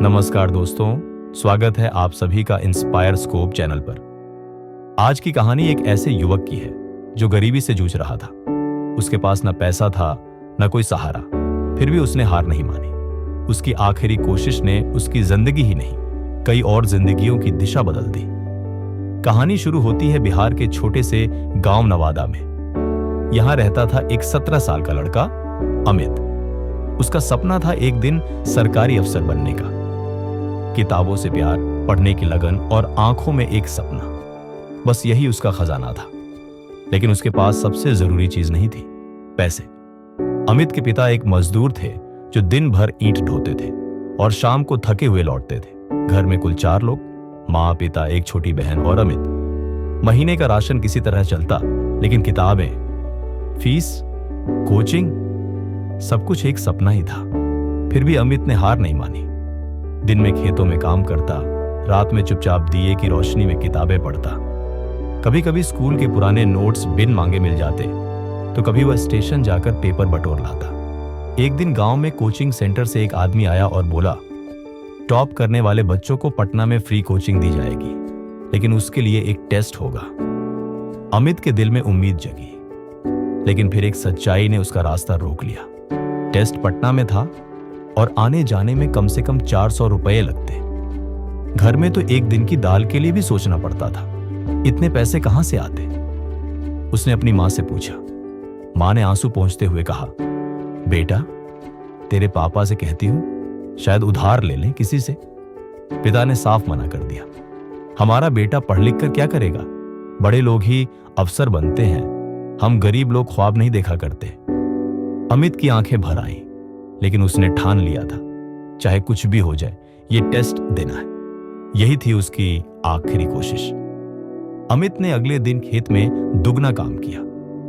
नमस्कार दोस्तों, स्वागत है आप सभी का इंस्पायर स्कोप चैनल पर। आज की कहानी एक ऐसे युवक की है जो गरीबी से जूझ रहा था। उसके पास न पैसा था न कोई सहारा, फिर भी उसने हार नहीं मानी। उसकी आखिरी कोशिश ने उसकी जिंदगी ही नहीं, कई और जिंदगियों की दिशा बदल दी। कहानी शुरू होती है बिहार के छोटे से गांव नवादा में। यहां रहता था एक 17 साल का लड़का अमित। उसका सपना था एक दिन सरकारी अफसर बनने का। किताबों से प्यार, पढ़ने की लगन और आंखों में एक सपना, बस यही उसका खजाना था। लेकिन उसके पास सबसे जरूरी चीज नहीं थी, पैसे। अमित के पिता एक मजदूर थे जो दिन भर ईंट ढोते थे और शाम को थके हुए लौटते थे। घर में कुल 4 लोग, माँ, पिता, एक छोटी बहन और अमित। महीने का राशन किसी तरह चलता, लेकिन किताबें, फीस, कोचिंग, सब कुछ एक सपना ही था। फिर भी अमित ने हार नहीं मानी। दिन में खेतों में काम करता, रात में चुपचाप दिए की रोशनी में किताबें पढ़ता। कभी कभी स्कूल के पुराने नोट्स बिन मांगे मिल जाते, तो कभी वह स्टेशन जाकर पेपर बटोर लाता। एक दिन गांव में कोचिंग सेंटर से एक आदमी आया और बोला, टॉप करने वाले बच्चों को पटना में फ्री कोचिंग दी जाएगी, लेकिन उसके लिए एक टेस्ट होगा। अमित के दिल में उम्मीद जगी, लेकिन फिर एक सच्चाई ने उसका रास्ता रोक लिया। टेस्ट पटना में था और आने जाने में कम से कम 400 रुपए लगते। घर में तो एक दिन की दाल के लिए भी सोचना पड़ता था। इतने पैसे कहां से आते? उसने अपनी मां से पूछा। मां ने आंसू पोंछते हुए कहा, बेटा, तेरे पापा से कहती हूं, शायद उधार ले लें किसी से। पिता ने साफ मना कर दिया, हमारा बेटा पढ़ लिख कर क्या करेगा? बड़े लोग ही अफसर बनते हैं, हम गरीब लोग ख्वाब नहीं देखा करते। अमित की आंखें भर आईं, लेकिन उसने ठान लिया था, चाहे कुछ भी हो जाए, ये टेस्ट देना है। यही थी उसकी आखिरी कोशिश। अमित ने अगले दिन खेत में दुगना काम किया।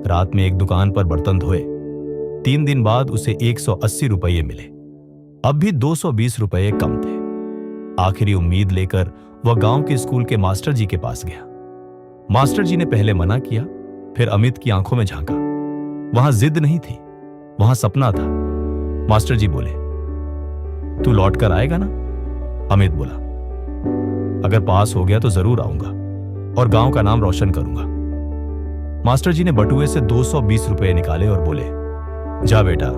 रात में एक दुकान पर बर्तन धोए। 3 दिन बाद उसे 180 रुपये मिले। अब भी 220 रुपये कम थे। आखिरी उम्मीद लेकर वह गांव के स्कूल के मास्टर जी के पास गया। मास्टर जी ने पहले मना किया, फिर अमित की आंखों में झांका। वहां जिद नहीं थी, वहां सपना था। मास्टर जी बोले, तू लौट कर आएगा ना? अमित बोला, अगर पास हो गया तो जरूर आऊंगा और गांव का नाम रोशन करूंगा। मास्टर जी ने बटुए से 220 रुपए निकाले और बोले, जा बेटा,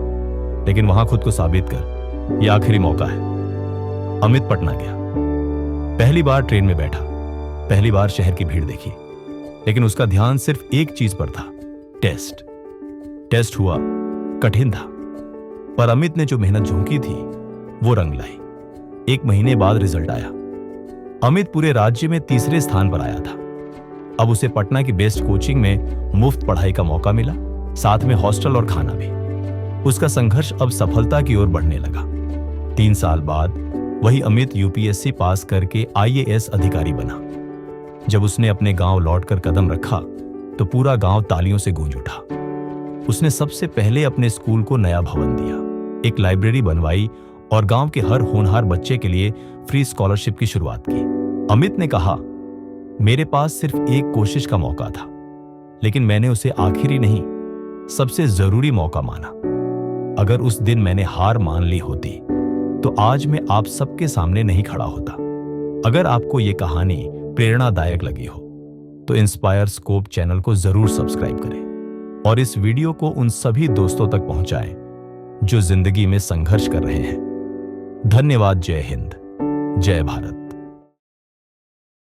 लेकिन वहां खुद को साबित कर, यह आखिरी मौका है। अमित पटना गया। पहली बार ट्रेन में बैठा, पहली बार शहर की भीड़ देखी, लेकिन उसका ध्यान सिर्फ एक चीज पर था, टेस्ट। टेस्ट हुआ, कठिन था, पर अमित ने जो मेहनत झोंकी थी वो रंग लाई। 1 महीने बाद रिजल्ट आया। अमित पूरे राज्य में 3रे स्थान पर आया था। अब उसे पटना की बेस्ट कोचिंग में मुफ्त पढ़ाई का मौका मिला, साथ में हॉस्टल और खाना भी। उसका संघर्ष अब सफलता की ओर बढ़ने लगा। 3 साल बाद वही अमित यूपीएससी पास करके IAS अधिकारी बना। जब उसने अपने गांव लौटकर कदम रखा तो पूरा गांव तालियों से गूंज उठा। उसने सबसे पहले अपने स्कूल को नया भवन दिया, एक लाइब्रेरी बनवाई और गांव के हर होनहार बच्चे के लिए फ्री स्कॉलरशिप की शुरुआत की। अमित ने कहा, मेरे पास सिर्फ एक कोशिश का मौका था, लेकिन मैंने उसे आखिरी नहीं, सबसे जरूरी मौका माना। अगर उस दिन मैंने हार मान ली होती तो आज मैं आप सबके सामने नहीं खड़ा होता। अगर आपको यह कहानी प्रेरणादायक लगी हो तो इंस्पायर स्कोप चैनल को जरूर सब्सक्राइब करें और इस वीडियो को उन सभी दोस्तों तक पहुंचाएं जो जिंदगी में संघर्ष कर रहे हैं। धन्यवाद। जय हिंद, जय भारत।